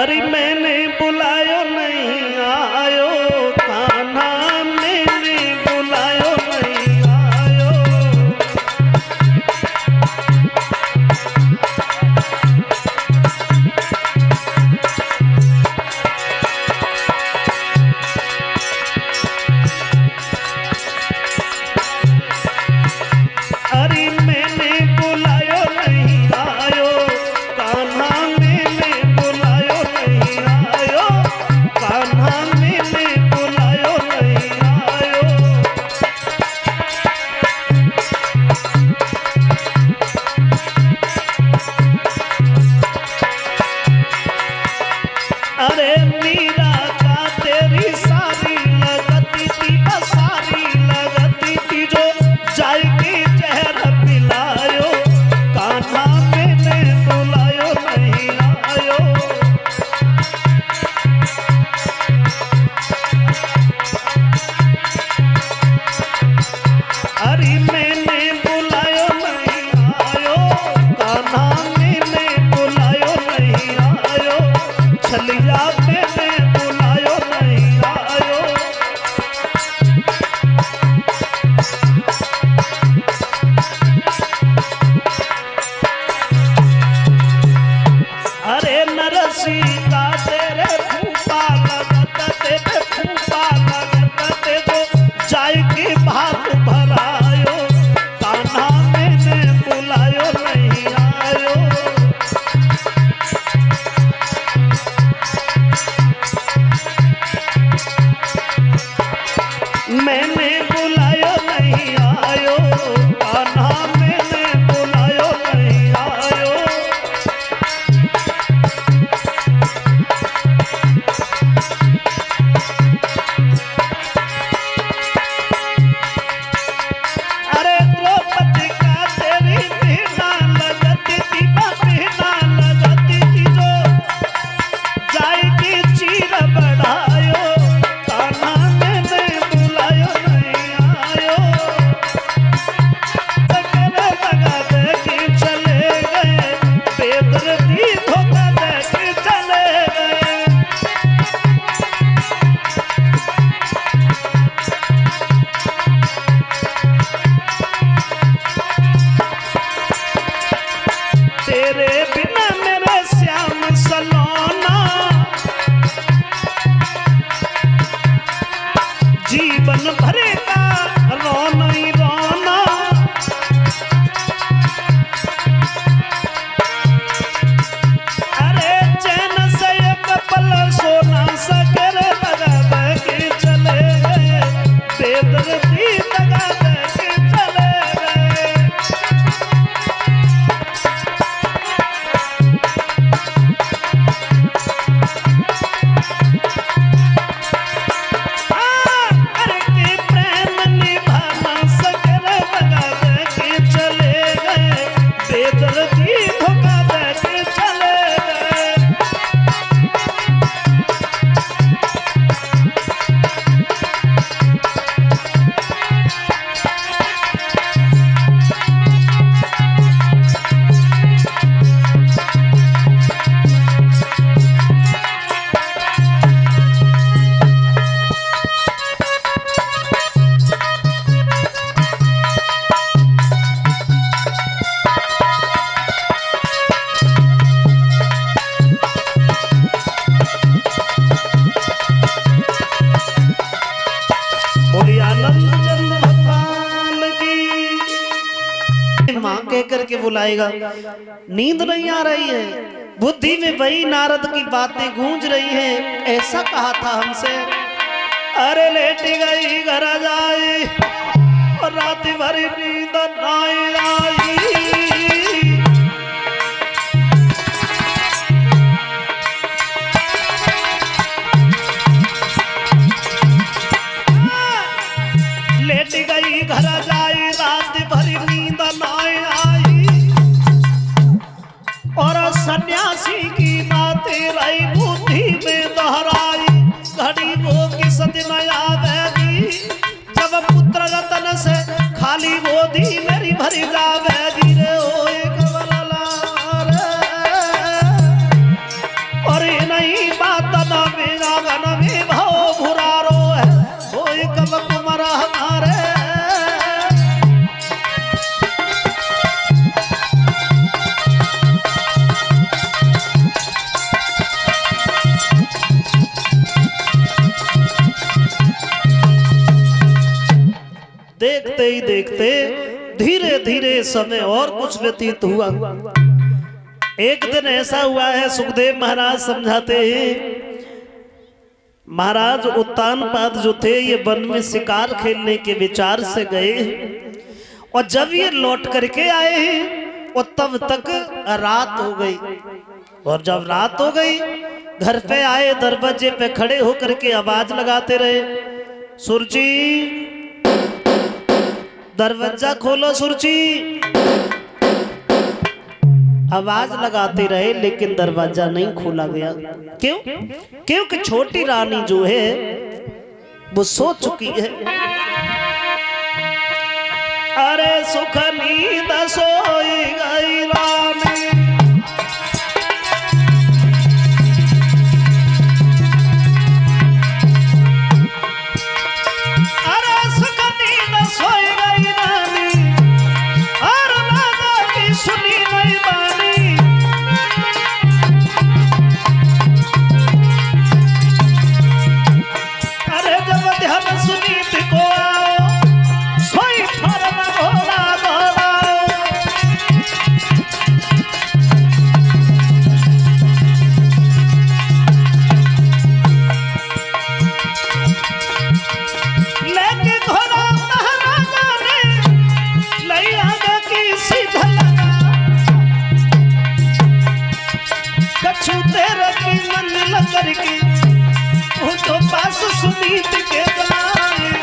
अरे मैंने बुलायो नहीं आयो, कान्हा मैंने बुलायो नहीं आयो। अरे मैंने बुलायो नहीं आयो, कान्हा मैंने बुलायो नहीं आयो, कान्हा मैंने बुलायो नहीं आयो। अरे मीरा का तेरी सारी लगती थी, बसारी लगती थी, जो जाएगी जहर पिलायो, कान्हा मैंने बुलायो नहीं आयो। अरे मैंने बुलायो नहीं आयो, कान्हा मैंने बुलायो नहीं आयो, छलिया मैंने बुलायो नहीं आयो। अरे नरसी का तेरे फूफा लगत, तेरे फूफा लगत, ते जो जाएगी भात भरायो, कान्हा मैंने बुलायो नहीं आयो। मैंने बुलायो नहीं आयो, कान्हा मैंने बुलायो नहीं आयो। अरे द्रौपदी का तेरी बीना लगती थी, बीना लगती थी, जो जाएगी चीर बढ़ायो, कान्हा मैंने बुलायो नहीं आयो। तकरे लगा दे कि चले गए, बेदर्दी धोखा दे कि चले गए। तेरे बिना मेरे श्याम सलोना, जीवन भरेगा रोना ही रोना। अरे चैन से एक पल सोना सकर लगा दे कि चले गए, बेदर्दी लगा दे कि चले गए। करके प्रेम निभाना सकर लगा दे कि चले गए, बेदर्दी धोखा दे कि चले गए। बोली आनंद चंद भगवान की। मां कह करके बुलाएगा, नींद नहीं आ रही है, बुद्धि में वही नारद की बातें गूंज रही हैं। ऐसा कहा था हमसे, अरे लेटी गई घर जाए और रात भर नींद नहीं आई। लेट गई घर जाई, रात भर नींद नहीं आई, और सन्यासी की बातें रही बुद्धि में दोहराई। घड़ी वो किस दिन आवेगी, जब पुत्र रतन से खाली गोदी मेरी भरी जावेगी रे। देखते ही देखते धीरे धीरे समय और कुछ व्यतीत हुआ। एक दिन ऐसा हुआ है, सुखदेव महाराज समझाते हैं, महाराज उत्तानपाद जो थे ये वन में शिकार खेलने के विचार से गए, और जब ये लौट करके आए हैं और तब तक रात हो गई। और जब रात हो गई घर पे आए, दरवाजे पे खड़े होकर के आवाज लगाते रहे, सुरजी दरवाजा खोलो, सुरजी। आवाज लगाते रहे लेकिन दरवाजा नहीं खोला गया। क्यों? क्योंकि छोटी रानी जो है वो सो चुकी है। अरे सुख नींद सोई गई रानी, अरे सुख नींद सोई गई रानी, और राजा की सुनी नहीं बानी। अरे जब ध्यान सुनीत को आओ, सोई फरम घोड़ा दौड़ाओ। लेके घोड़ा महाराजा ने लई आगे की सीधा लगा, कछु तेरे की मंजिल करके उसको पास सुनीत के बनाए।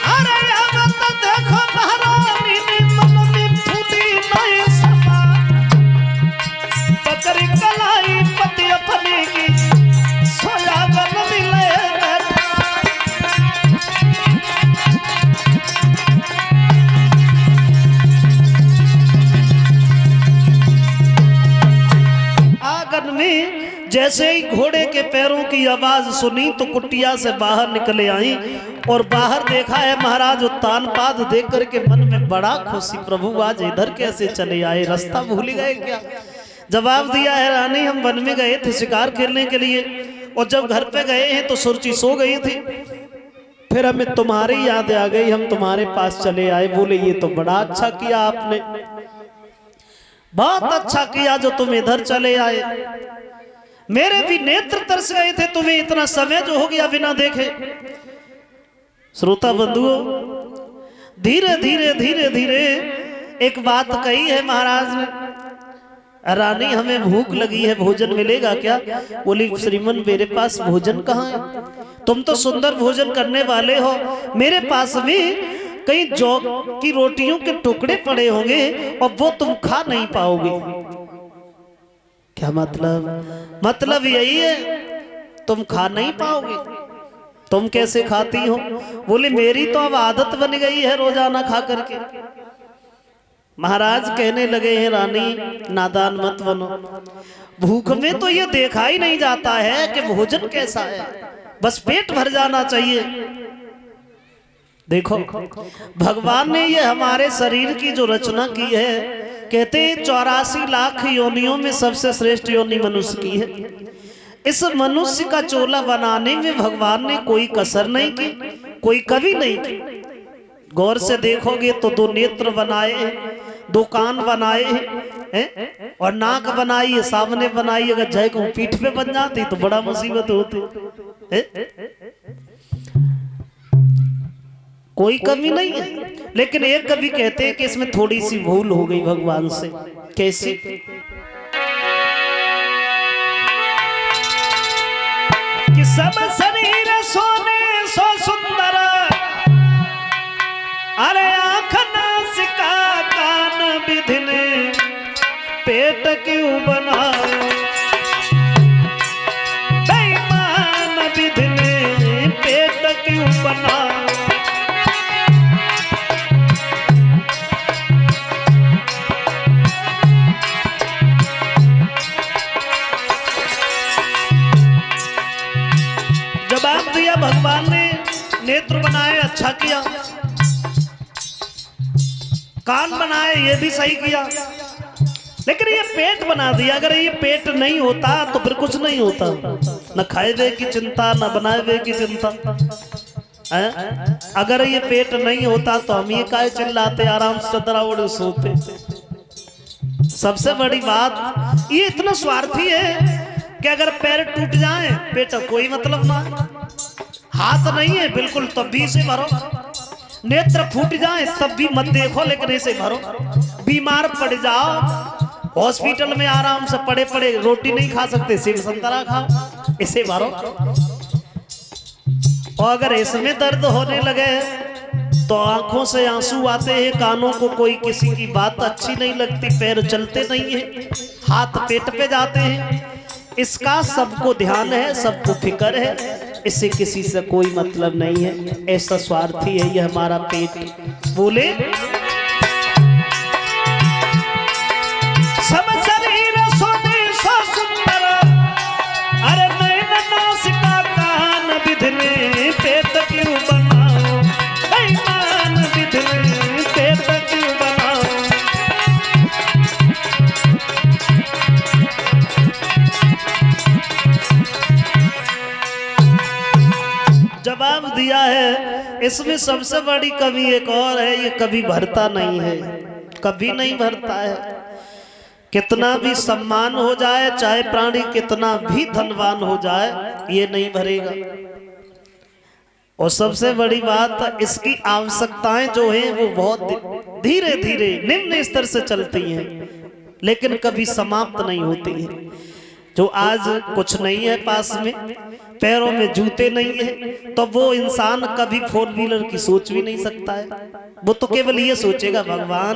अरे अब तो देखो महारानी ने मन में फूटी नई समा, पकड़ी कलाई पति अपने की, सोया गन मिले बैठा। आंगन में जैसे ही घोड़े के पैरों की आवाज सुनी तो कुटिया से बाहर निकले आई, और बाहर देखा है महाराज उत्तानपाद। देख करके मन में बड़ा खुशी, प्रभु आज इधर कैसे चले आए, रास्ता भूल गए क्या? जवाब दिया है, रानी हम वन में गए थे शिकार खेलने के लिए, और जब घर पे गए हैं तो सुरची सो गई थी, फिर हमें तुम्हारी याद आ गई, हम तुम्हारे पास चले आए। बोले ये तो बड़ा अच्छा किया आपने, बहुत अच्छा किया जो तुम इधर चले आए। मेरे भी नेत्र तरस गए थे, तुम्हें इतना समय जो हो गया बिना देखे। श्रोता बंधुओं, धीरे धीरे धीरे धीरे एक बात कही है महाराज ने, रानी हमें भूख लगी है, भोजन मिलेगा क्या? बोली श्रीमन मेरे पास भोजन कहाँ है, तुम तो सुंदर भोजन करने वाले हो, मेरे पास भी कई जौ की रोटियों के टुकड़े पड़े होंगे और वो तुम खा नहीं पाओगे। क्या मतलब? मतलब यही है तुम खा नहीं पाओगे। तुम कैसे खाती हो? बोले मेरी तो अब आदत बन गई है रोजाना खा करके। महाराज कहने लगे हैं रानी नादान मत बनो, भूख में तो ये देखा ही नहीं जाता है कि भोजन कैसा है, बस पेट भर जाना चाहिए। देखो भगवान ने ये हमारे शरीर की जो रचना की है, कहते 84 लाख योनियों में सबसे श्रेष्ठ योनि मनुष्य की है। इस मनुष्य का चोला बनाने में भगवान ने कोई कसर नहीं की, कोई कमी नहीं की। गौर से देखोगे तो 2 नेत्र बनाए हैं, 2 कान बनाए हैं, और नाक बनाई है, सामने बनाई। अगर जय को पीठ पे बन जाती तो बड़ा मुसीबत होती है। कोई कमी नहीं है, लेकिन एक कवि कहते हैं कि इसमें थोड़ी सी भूल हो गई भगवान से। कैसी? कि सब शरीर सोने सो सुंदर, अरे आँख नासिका कान विधिने पेट क्यों बनाए, बेईमान विधिने पेट क्यों बनाए। जवाब दिया भगवान ने, नेत्र बनाए अच्छा किया, कान बनाए ये भी सही किया, लेकिन ये पेट बना दिया। अगर ये पेट नहीं होता तो फिर कुछ नहीं होता, न खाए की चिंता न बनाए की चिंता है? अगर ये पेट नहीं होता तो हम ये काहे चिल्लाते, आराम से चदरा ओढ़ सोते। सबसे बड़ी बात ये इतना स्वार्थी है कि अगर पैर टूट जाए पेट कोई मतलब ना, हाथ नहीं है बिल्कुल तब भी इसे भरो, नेत्र फूट जाए तब भी मत देखो लेकिन इसे भरो, बीमार पड़ जाओ हॉस्पिटल में आराम से पड़े पड़े रोटी नहीं खा सकते सेब संतरा खाओ, इसे भरो। और अगर इसमें दर्द होने लगे तो आंखों से आंसू आते हैं, कानों को कोई किसी की बात अच्छी नहीं लगती, पैर चलते नहीं है, हाथ पेट पे जाते हैं। इसका सबको ध्यान है, सबको फिक्र है, इससे किसी से कोई मतलब नहीं है। ऐसा स्वार्थी है ये हमारा पेट। बोले सब शरीर सोने सो सुंदर, अरे नैन नासिका कान विधने पेट क्यों बनाओ, कान विधने पेट क्यों बनाओ। जवाब दिया है। इसमें सबसे बड़ी कमी एक और है, ये कभी भरता नहीं है, कभी नहीं भरता है। कितना भी सम्मान हो जाए, चाहे प्राणी कितना भी धनवान हो जाए, ये नहीं भरेगा। और सबसे बड़ी बात इसकी आवश्यकताएं जो हैं वो बहुत धीरे धीरे निम्न स्तर से चलती हैं, लेकिन कभी समाप्त नहीं होती है। जो आज कुछ नहीं है पास में, पैरों में जूते नहीं है, तो वो इंसान कभी 4 व्हीलर की सोच भी नहीं सकता है। वो तो केवल ये सोचेगा भगवान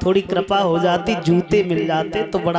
थोड़ी कृपा हो जाती, जूते मिल जाते तो बड़ा